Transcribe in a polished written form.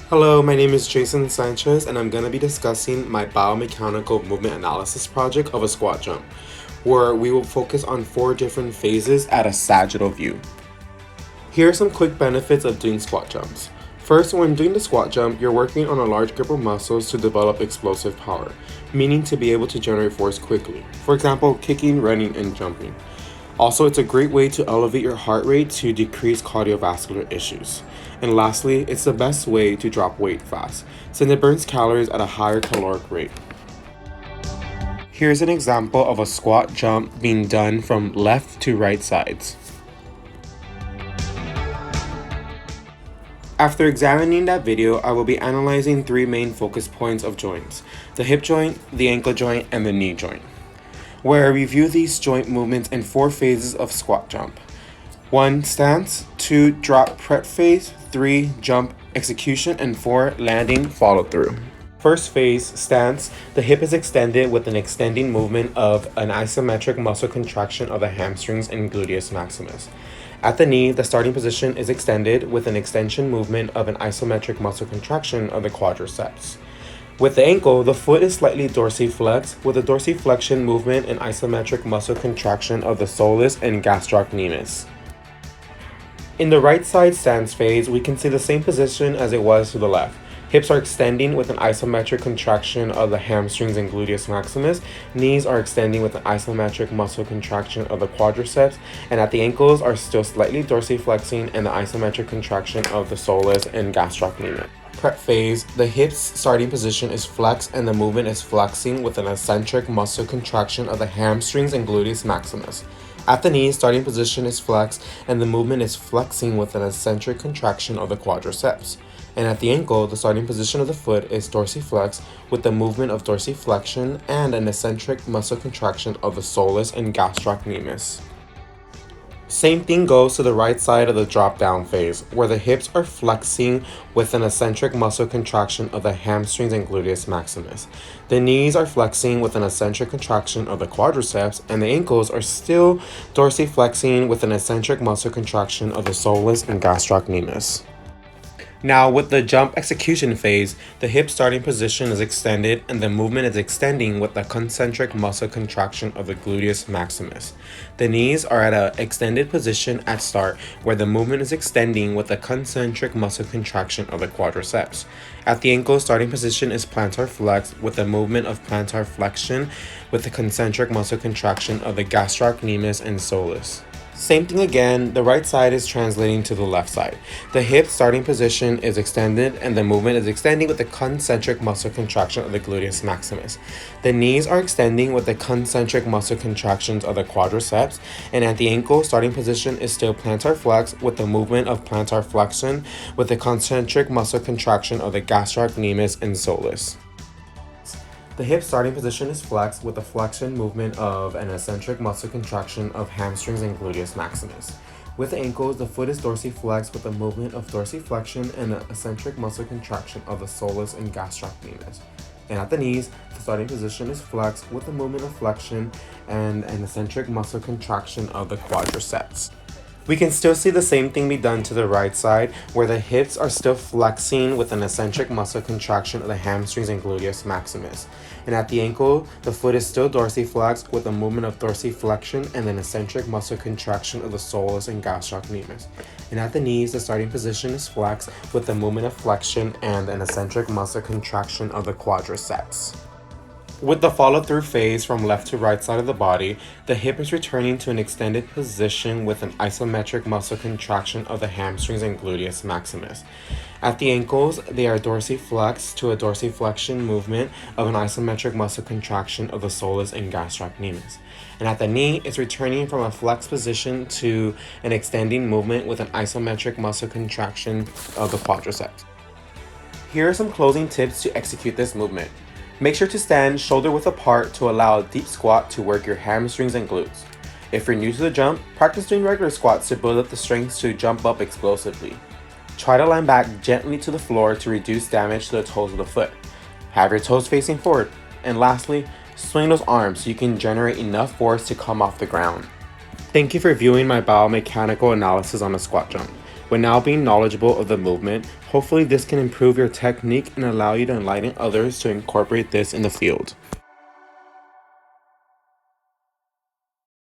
Hello, my name is Jason Sanchez, and I'm going to be discussing my biomechanical movement analysis project of a squat jump, where we will focus on 4 different phases at a sagittal view. Here are some quick benefits of doing squat jumps. First, when doing the squat jump, you're working on a large group of muscles to develop explosive power, meaning to be able to generate force quickly. For example, kicking, running, and jumping. Also, it's a great way to elevate your heart rate to decrease cardiovascular issues. And lastly, it's the best way to drop weight fast, since it burns calories at a higher caloric rate. Here's an example of a squat jump being done from left to right sides. After examining that video, I will be analyzing 3 main focus points of joints: the hip joint, the ankle joint, and the knee joint, where I review these joint movements in 4 phases of squat jump. 1. Stance, 2. Drop prep phase, 3. Jump execution, and 4. Landing follow through. First phase, stance. The hip is extended with an extending movement of an isometric muscle contraction of the hamstrings and gluteus maximus. At the knee, the starting position is extended with an extension movement of an isometric muscle contraction of the quadriceps. With the ankle, the foot is slightly dorsiflexed with a dorsiflexion movement and isometric muscle contraction of the soleus and gastrocnemius. In the right side stance phase, we can see the same position as it was to the left. Hips are extending with an isometric contraction of the hamstrings and gluteus maximus. Knees are extending with an isometric muscle contraction of the quadriceps, and at the ankles are still slightly dorsiflexing and the isometric contraction of the soleus and gastrocnemius. Prep phase, the hips starting position is flexed and the movement is flexing with an eccentric muscle contraction of the hamstrings and gluteus maximus. At the knee, starting position is flexed and the movement is flexing with an eccentric contraction of the quadriceps. And at the ankle, the starting position of the foot is dorsiflexed with the movement of dorsiflexion and an eccentric muscle contraction of the soleus and gastrocnemius. Same thing goes to the right side of the drop down phase, where the hips are flexing with an eccentric muscle contraction of the hamstrings and gluteus maximus. The knees are flexing with an eccentric contraction of the quadriceps, and the ankles are still dorsiflexing with an eccentric muscle contraction of the soleus and gastrocnemius. Now, with the jump execution phase, the hip starting position is extended and the movement is extending with the concentric muscle contraction of the gluteus maximus. The knees are at an extended position at start where the movement is extending with the concentric muscle contraction of the quadriceps. At the ankle, starting position is plantar flex with the movement of plantar flexion with the concentric muscle contraction of the gastrocnemius and soleus. Same thing again, the right side is translating to the left side. The hip starting position is extended and the movement is extending with the concentric muscle contraction of the gluteus maximus. The knees are extending with the concentric muscle contractions of the quadriceps, and at the ankle, starting position is still plantar flex with the movement of plantar flexion with the concentric muscle contraction of the gastrocnemius and soleus. The hip starting position is flexed with the flexion movement of an eccentric muscle contraction of hamstrings and gluteus maximus. With the ankles, the foot is dorsiflexed with the movement of dorsiflexion and an eccentric muscle contraction of the soleus and gastrocnemius. And at the knees, the starting position is flexed with the movement of flexion and an eccentric muscle contraction of the quadriceps. We can still see the same thing be done to the right side, where the hips are still flexing with an eccentric muscle contraction of the hamstrings and gluteus maximus. And at the ankle, the foot is still dorsiflexed with a movement of dorsiflexion and an eccentric muscle contraction of the soleus and gastrocnemius. And at the knees, the starting position is flexed with the movement of flexion and an eccentric muscle contraction of the quadriceps. With the follow-through phase from left to right side of the body, the hip is returning to an extended position with an isometric muscle contraction of the hamstrings and gluteus maximus. At the ankles, they are dorsiflexed to a dorsiflexion movement of an isometric muscle contraction of the soleus and gastrocnemius. And at the knee, it's returning from a flexed position to an extending movement with an isometric muscle contraction of the quadriceps. Here are some closing tips to execute this movement. Make sure to stand shoulder width apart to allow a deep squat to work your hamstrings and glutes. If you're new to the jump, practice doing regular squats to build up the strength to jump up explosively. Try to line back gently to the floor to reduce damage to the toes of the foot. Have your toes facing forward. And lastly, swing those arms so you can generate enough force to come off the ground. Thank you for viewing my biomechanical analysis on a squat jump. With now being knowledgeable of the movement, hopefully this can improve your technique and allow you to enlighten others to incorporate this in the field.